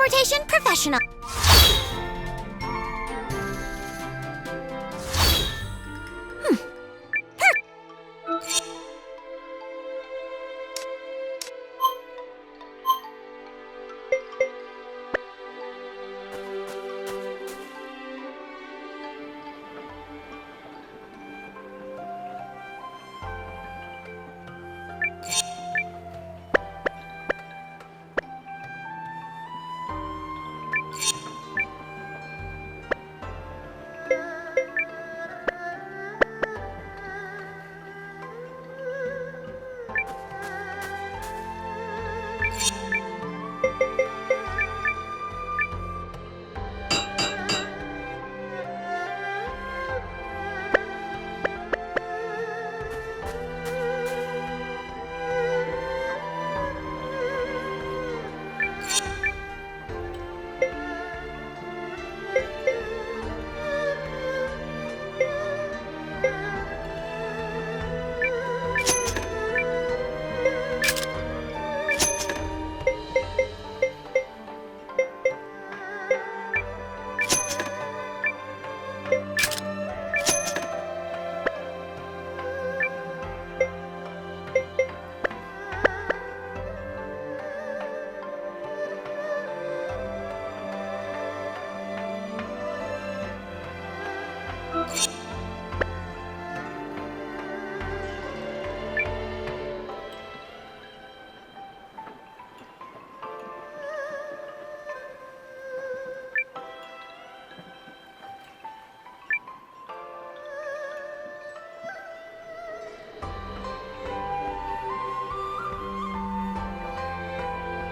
teleportation professional.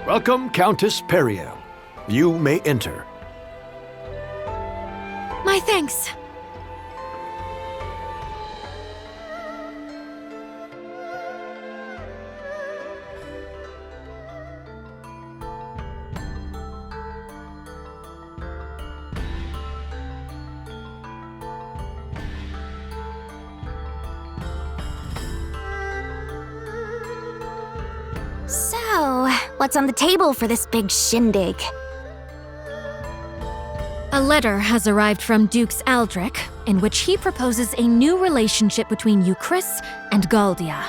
Welcome, Countess Periel. You may enter. My thanks. So, what's on the table for this big shindig? A letter has arrived from Dukes Aldrich, in which he proposes a new relationship between Euchris and Galdia.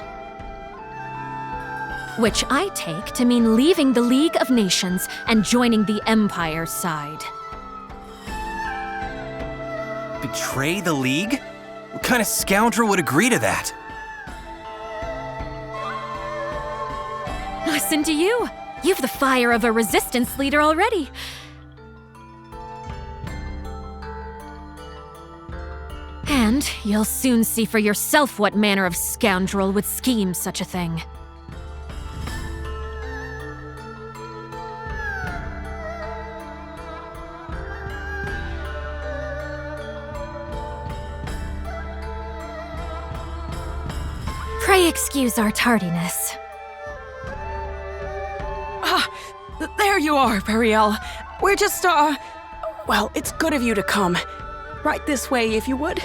Which I take to mean leaving the League of Nations and joining the Empire's side. Betray the League? What kind of scoundrel would agree to that? Listen to you. You've the fire of a resistance leader already. And you'll soon see for yourself what manner of scoundrel would scheme such a thing. Pray excuse our tardiness. There you are, Periel. We're just, well, it's good of you to come. Right this way, if you would.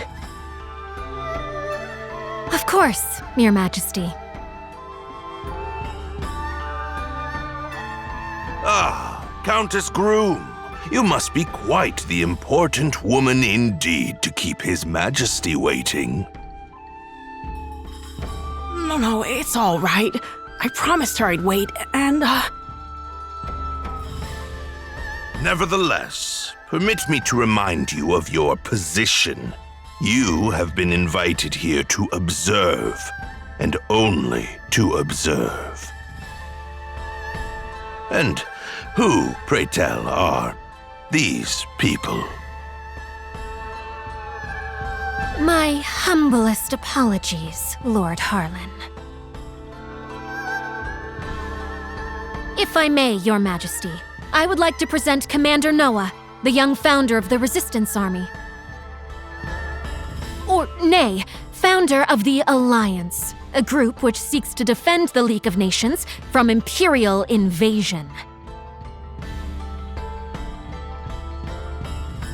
Of course, Your Majesty. Ah, Countess Groom. You must be quite the important woman indeed to keep His Majesty waiting. No, it's all right. I promised her I'd wait, and, Nevertheless, permit me to remind you of your position. You have been invited here to observe, and only to observe. And who, pray tell, are these people? My humblest apologies, Lord Harlan. If I may, Your Majesty, I would like to present Commander Nowa, the young founder of the Resistance Army. Or, nay, founder of the Alliance, a group which seeks to defend the League of Nations from Imperial invasion.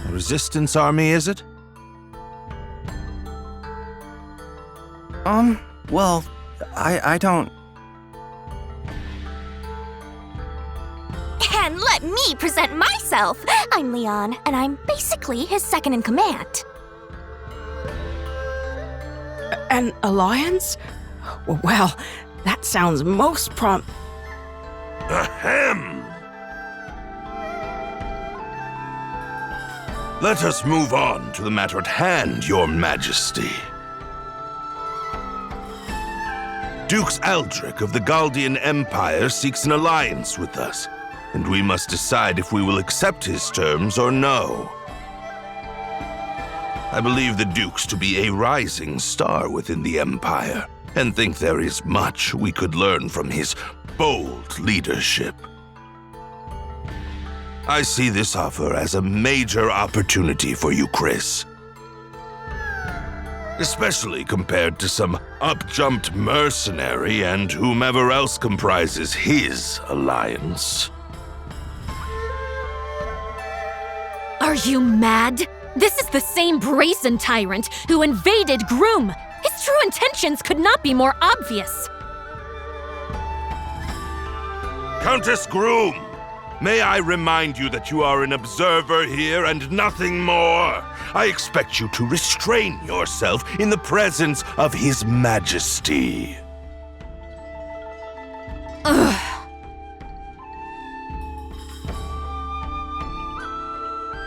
A resistance army, is it? Well, I don't... And let me present myself. I'm Leon, and I'm basically his second in command. An alliance? Well, that sounds most Ahem! Let us move on to the matter at hand, Your Majesty. Dukes Aldrich of the Galdian Empire seeks an alliance with us, and we must decide if we will accept his terms or no. I believe the Dukes to be a rising star within the Empire, and think there is much we could learn from his bold leadership. I see this offer as a major opportunity for you, Chris. Especially compared to some up-jumped mercenary and whomever else comprises his alliance. Are you mad? This is the same brazen tyrant who invaded Groom. His true intentions could not be more obvious. Countess Groom, may I remind you that you are an observer here and nothing more? I expect you to restrain yourself in the presence of His Majesty.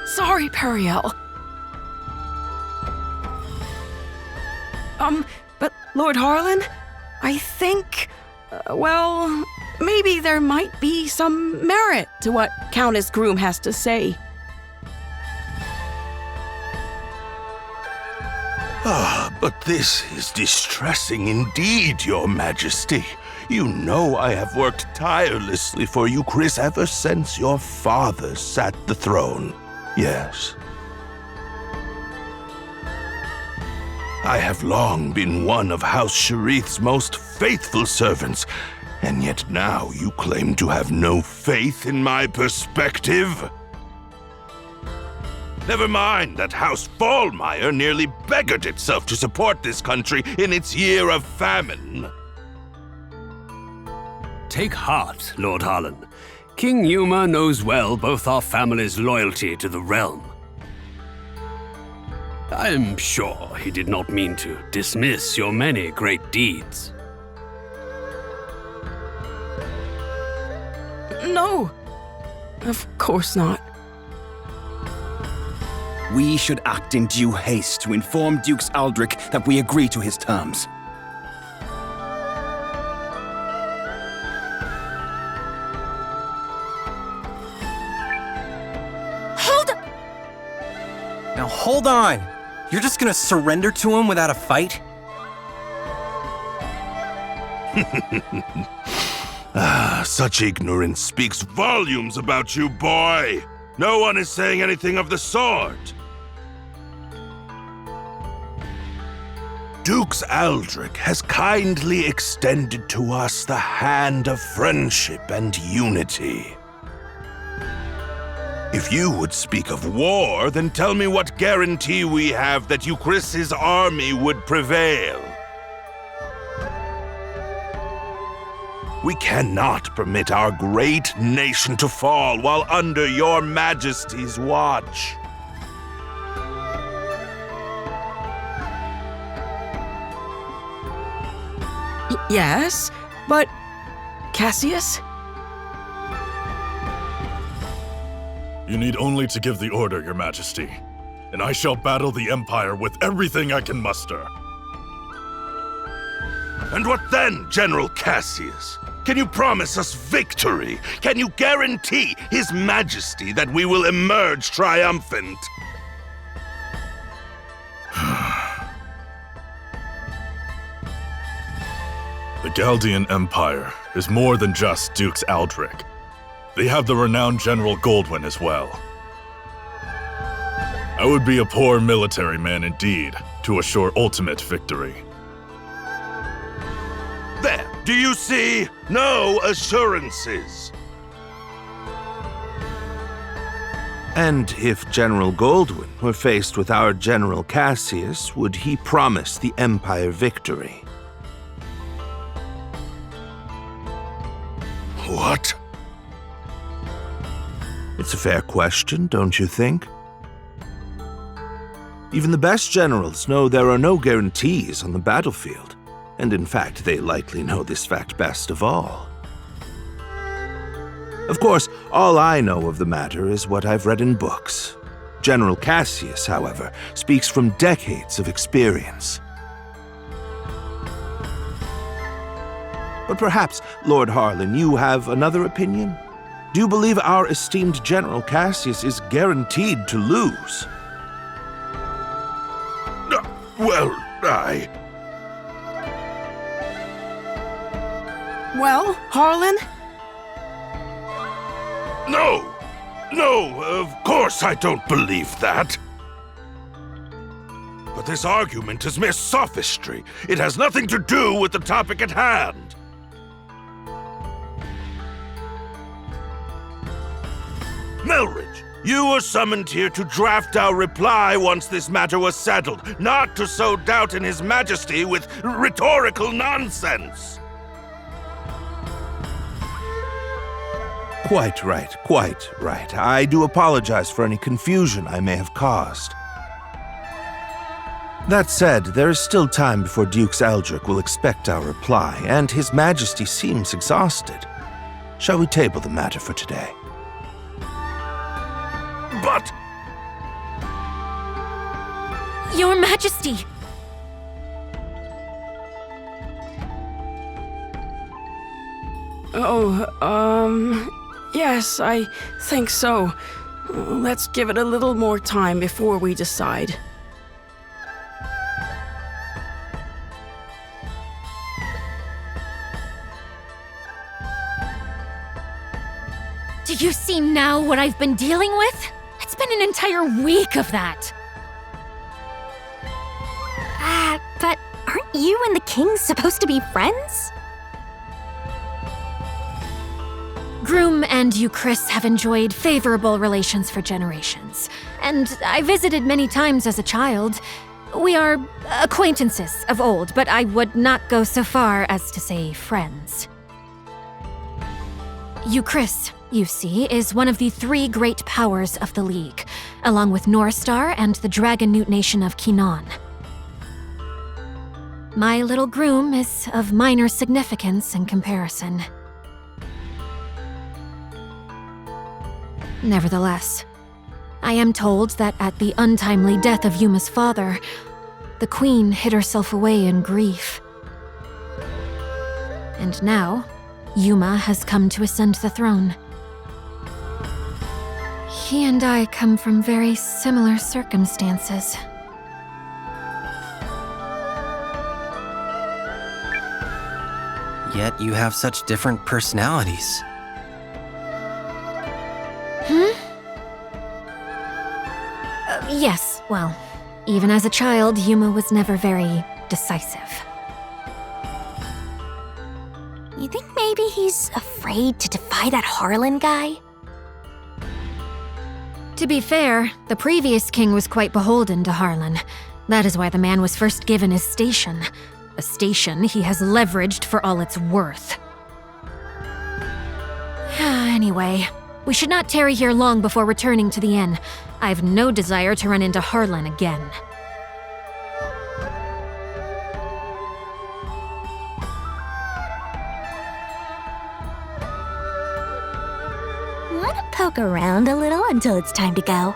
Sorry, Periel. But Lord Harlan, I think, well, maybe there might be some merit to what Countess Groom has to say. But this is distressing indeed, Your Majesty. You know I have worked tirelessly for you, Chris, ever since your father sat the throne. Yes. I have long been one of House Sharith's most faithful servants, and yet now you claim to have no faith in my perspective? Never mind that House Fallmeyer nearly beggared itself to support this country in its year of famine. Take heart, Lord Harlan. King Yuma knows well both our family's loyalty to the realm. I am sure he did not mean to dismiss your many great deeds. No, of course not. We should act in due haste to inform Dukes Aldrich that we agree to his terms. Now hold on! You're just gonna surrender to him without a fight? Such ignorance speaks volumes about you, boy! No one is saying anything of the sort! Dukes Aldrich has kindly extended to us the hand of friendship and unity. If you would speak of war, then tell me what guarantee we have that Euchris's army would prevail. We cannot permit our great nation to fall while under your Majesty's watch. Yes, but Cassius? You need only to give the order, Your Majesty, and I shall battle the Empire with everything I can muster. And what then, General Cassius? Can you promise us victory? Can you guarantee His Majesty that we will emerge triumphant? The Galdian Empire is more than just Dukes Aldrich. They have the renowned General Goldwyn as well. I would be a poor military man indeed to assure ultimate victory. There, do you see? No assurances. And if General Goldwyn were faced with our General Cassius, would he promise the Empire victory? What? It's a fair question, don't you think? Even the best generals know there are no guarantees on the battlefield, and in fact, they likely know this fact best of all. Of course, all I know of the matter is what I've read in books. General Cassius, however, speaks from decades of experience. But perhaps, Lord Harlan, you have another opinion? Do you believe our esteemed General Cassius is guaranteed to lose? Well, Well, Harlan? No! No, of course I don't believe that. But this argument is mere sophistry. It has nothing to do with the topic at hand. Melridge, you were summoned here to draft our reply once this matter was settled, not to sow doubt in His Majesty with rhetorical nonsense. Quite right, quite right. I do apologize for any confusion I may have caused. That said, there is still time before Dukes Aldrich will expect our reply, and His Majesty seems exhausted. Shall we table the matter for today? But... Your Majesty! Yes, I think so. Let's give it a little more time before we decide. Do you see now what I've been dealing with? It's been an entire week of that. But aren't you and the king supposed to be friends? Groom and Euchris have enjoyed favorable relations for generations, and I visited many times as a child. We are acquaintances of old, but I would not go so far as to say friends. Euchris, you see, is one of the 3 great powers of the League, along with Norstar and the Dragon Newt nation of Kinan. My little groom is of minor significance in comparison. Nevertheless, I am told that at the untimely death of Yuma's father, the queen hid herself away in grief. And now, Yuma has come to ascend the throne. He and I come from very similar circumstances. Yet you have such different personalities. Yes, well, even as a child, Yuma was never very decisive. You think maybe he's afraid to defy that Harlan guy? To be fair, the previous king was quite beholden to Harlan. That is why the man was first given his station. A station he has leveraged for all it's worth. Anyway, we should not tarry here long before returning to the inn. I've no desire to run into Harlan again. Want to poke around a little until it's time to go?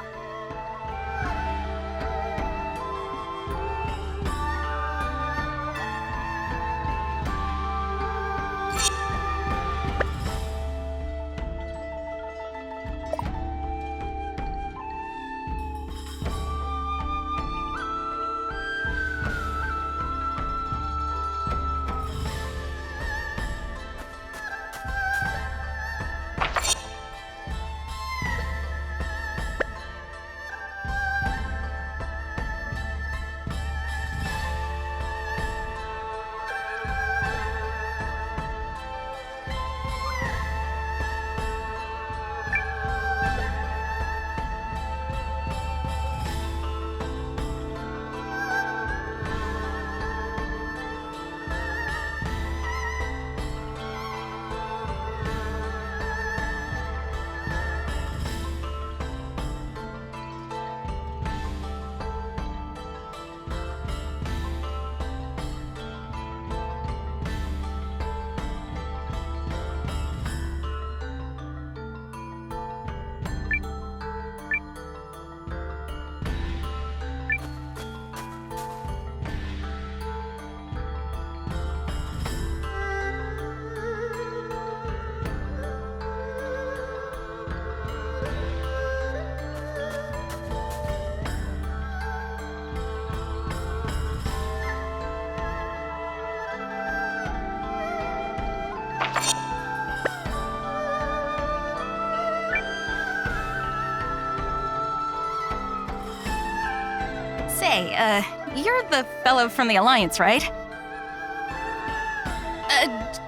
Hey, you're the fellow from the Alliance, right?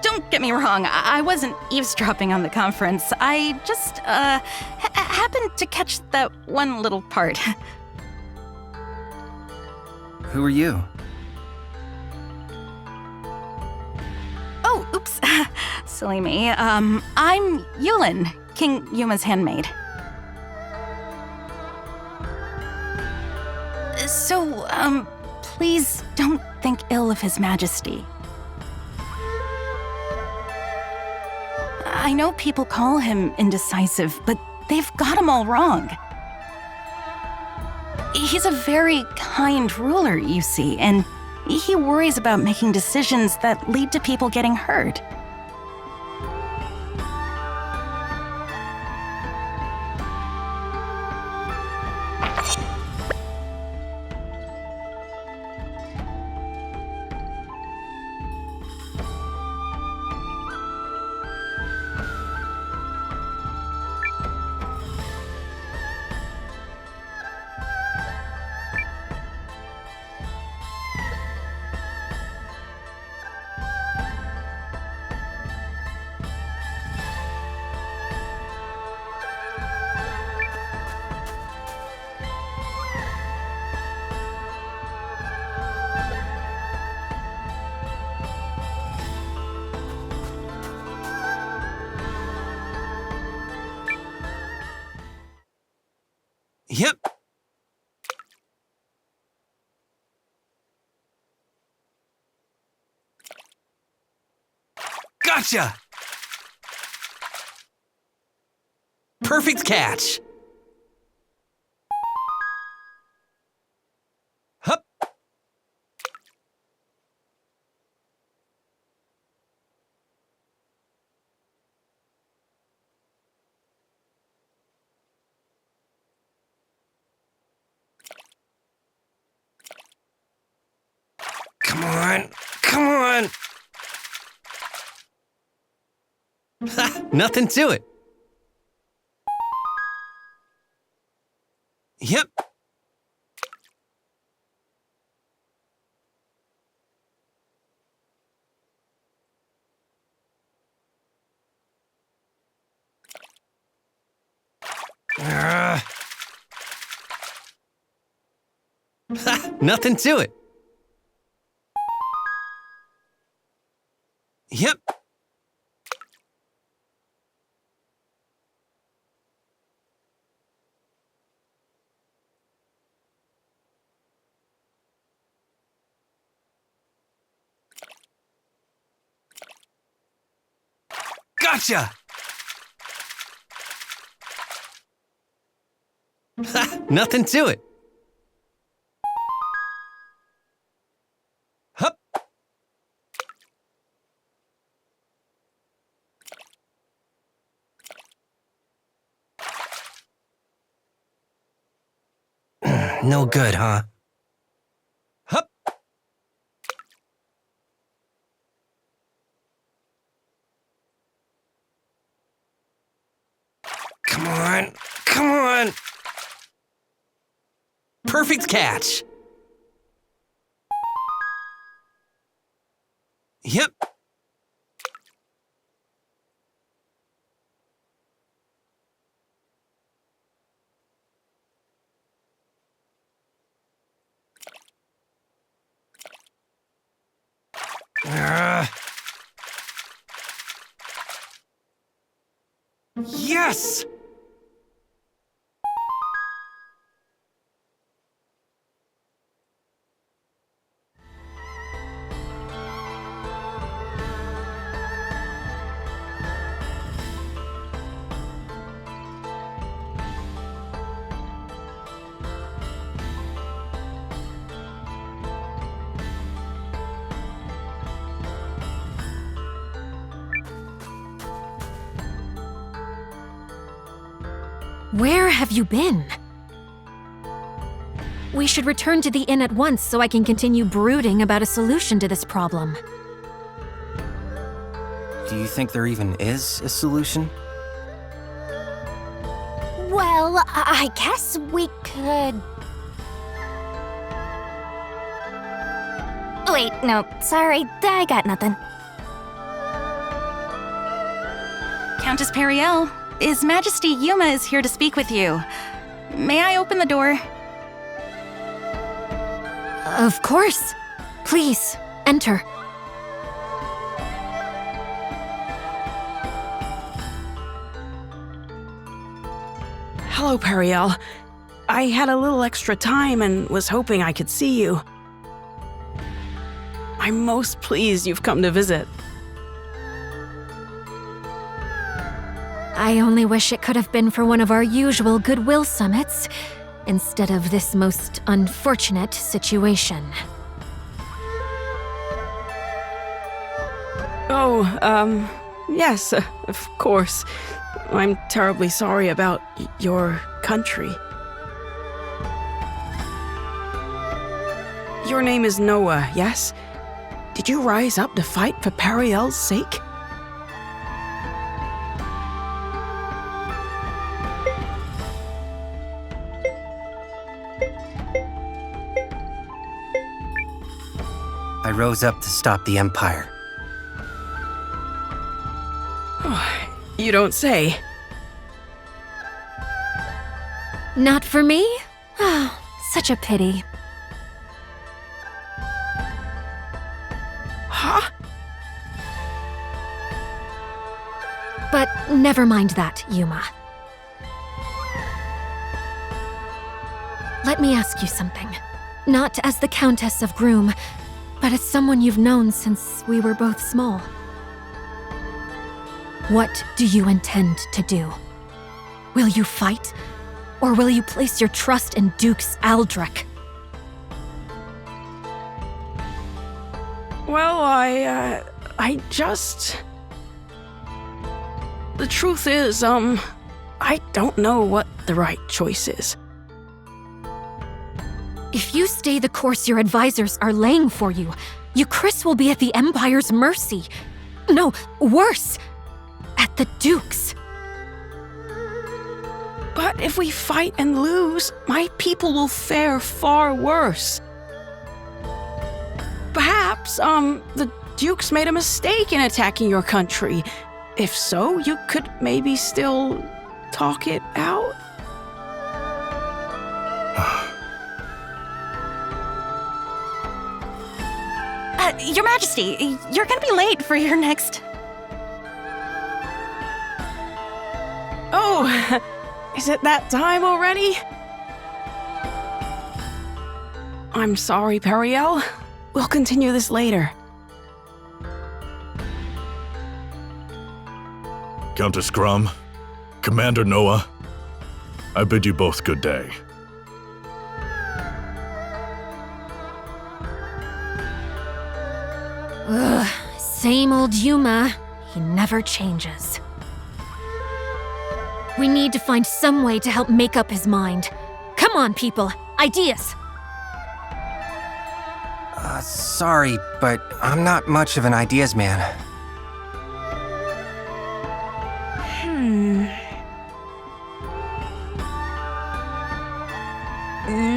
Don't get me wrong, I wasn't eavesdropping on the conference. I just, happened to catch that one little part. Who are you? Oh, oops. Silly me. I'm Yulin, King Yuma's handmaid. So, please don't think ill of His Majesty. I know people call him indecisive, but they've got him all wrong. He's a very kind ruler, you see, and he worries about making decisions that lead to people getting hurt. Yep. Gotcha! Perfect catch! Hup! Come on, come on! Ha! Nothing to it. Yep. Ha! Nothing to it. Yep. Gotcha! Ha! Nothing to it. Hup! No good, huh? Hup! Come on, come on! Perfect catch! Yep. Yes! Where have you been? We should return to the inn at once so I can continue brooding about a solution to this problem. Do you think there even is a solution? Well, I guess we could... Wait, no, sorry, I got nothing. Countess Periel, His Majesty Yuma is here to speak with you. May I open the door? Of course. Please, enter. Hello, Periel. I had a little extra time and was hoping I could see you. I'm most pleased you've come to visit. I only wish it could have been for one of our usual goodwill summits, instead of this most unfortunate situation. Oh, yes, of course. I'm terribly sorry about your country. Your name is Nowa, yes? Did you rise up to fight for Periel's sake? I rose up to stop the Empire. You don't say. Not for me? Oh, such a pity. Huh? But never mind that, Yuma. Let me ask you something. Not as the Countess of Groom, but as someone you've known since we were both small. What do you intend to do? Will you fight? Or will you place your trust in Dukes Aldrich? Well, I just... The truth is, I don't know what the right choice is. If you stay the course your advisors are laying for you, Chris will be at the Empire's mercy. No, worse, at the Duke's. But if we fight and lose, my people will fare far worse. Perhaps, the Dukes made a mistake in attacking your country. If so, you could maybe still talk it out. Your Majesty, you're gonna be late for your next... Oh, is it that time already? I'm sorry, Periel. We'll continue this later. Countess Grum, Commander Nowa, I bid you both good day. Ugh, same old Yuma. He never changes. We need to find some way to help make up his mind. Come on, people. Ideas! Sorry, but I'm not much of an ideas man.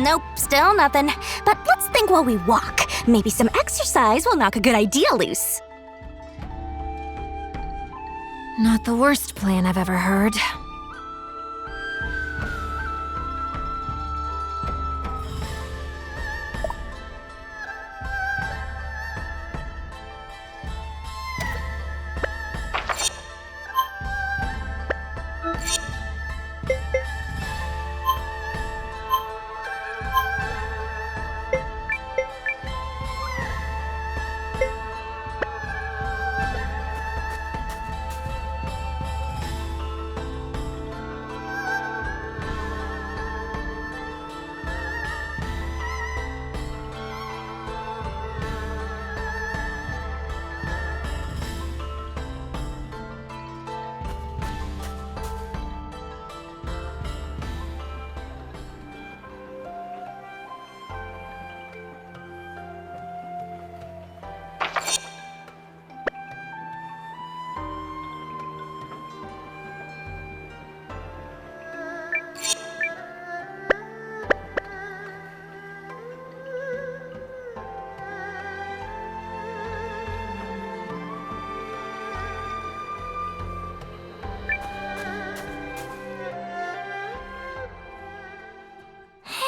Nope, still nothing. But let's think while we walk. Maybe some exercise will knock a good idea loose. Not the worst plan I've ever heard.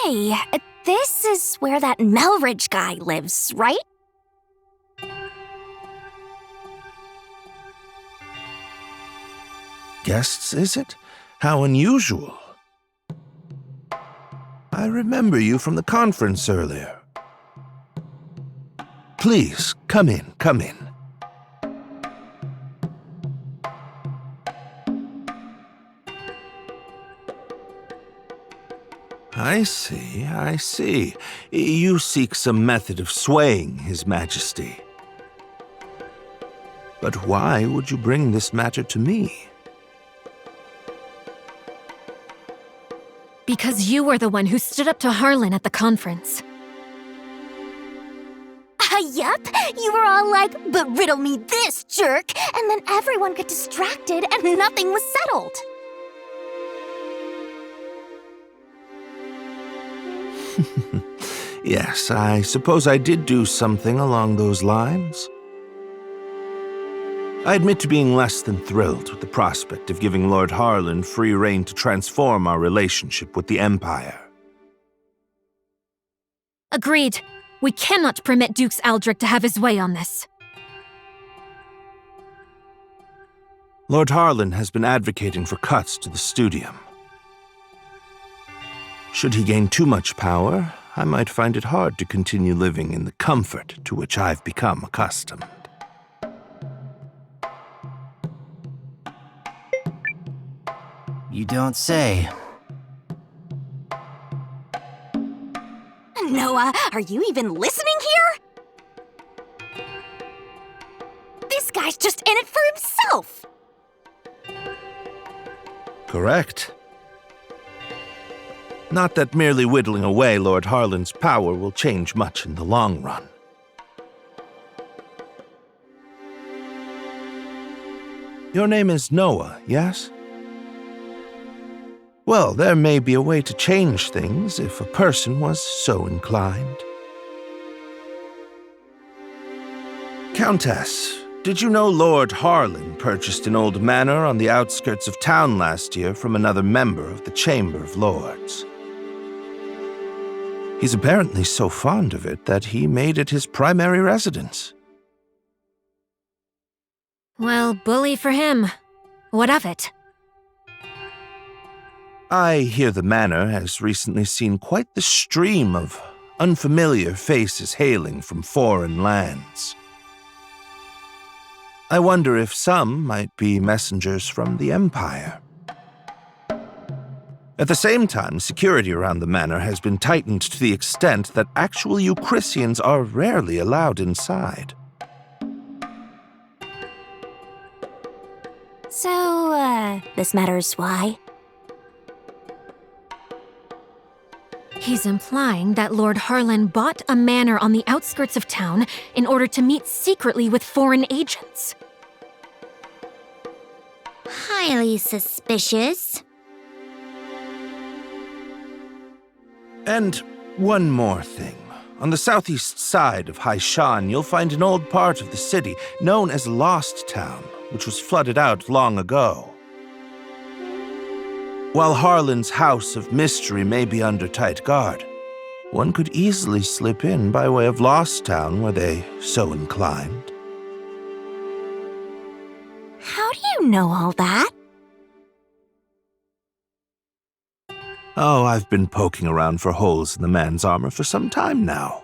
Hey, this is where that Melridge guy lives, right? Guests, is it? How unusual. I remember you from the conference earlier. Please, come in, come in. I see. You seek some method of swaying His Majesty. But why would you bring this matter to me? Because you were the one who stood up to Harlan at the conference. Yup. You were all like, but riddle me this, jerk! And then everyone got distracted and nothing was settled. Yes, I suppose I did do something along those lines. I admit to being less than thrilled with the prospect of giving Lord Harlan free rein to transform our relationship with the Empire. Agreed. We cannot permit Dukes Aldrich to have his way on this. Lord Harlan has been advocating for cuts to the studium. Should he gain too much power, I might find it hard to continue living in the comfort to which I've become accustomed. You don't say. Noah, are you even listening here? This guy's just in it for himself! Correct. Not that merely whittling away Lord Harlan's power will change much in the long run. Your name is Nowa, yes? Well, there may be a way to change things if a person was so inclined. Countess, did you know Lord Harlan purchased an old manor on the outskirts of town last year from another member of the Chamber of Lords? He's apparently so fond of it that he made it his primary residence. Well, bully for him. What of it? I hear the manor has recently seen quite the stream of unfamiliar faces hailing from foreign lands. I wonder if some might be messengers from the Empire. At the same time, security around the manor has been tightened to the extent that actual Euchristians are rarely allowed inside. So, this matters why? He's implying that Lord Harlan bought a manor on the outskirts of town in order to meet secretly with foreign agents. Highly suspicious. And one more thing. On the southeast side of Hishahn, you'll find an old part of the city known as Lost Town, which was flooded out long ago. While Harlan's House of Mystery may be under tight guard, one could easily slip in by way of Lost Town were they so inclined. How do you know all that? Oh, I've been poking around for holes in the man's armor for some time now.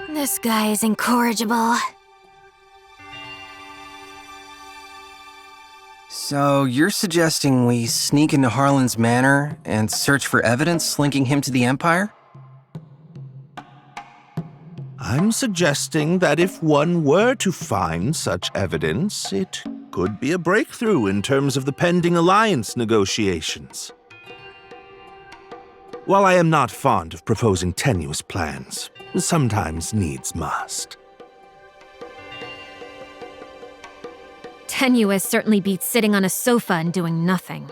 This guy is incorrigible. So you're suggesting we sneak into Harlan's manor and search for evidence linking him to the Empire? I'm suggesting that if one were to find such evidence, it could be a breakthrough in terms of the pending alliance negotiations. While I am not fond of proposing tenuous plans, sometimes needs must. Tenuous certainly beats sitting on a sofa and doing nothing.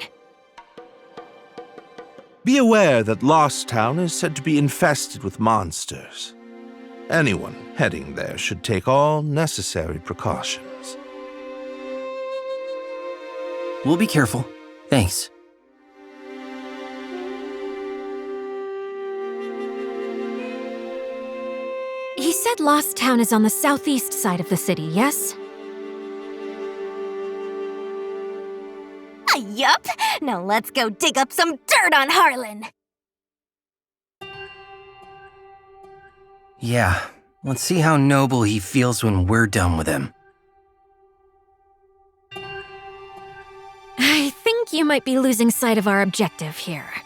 Be aware that Lost Town is said to be infested with monsters. Anyone heading there should take all necessary precautions. We'll be careful. Thanks. He said Lost Town is on the southeast side of the city, yes? Yup. Now let's go dig up some dirt on Harlan. Yeah, let's see how noble he feels when we're done with him. I think you might be losing sight of our objective here.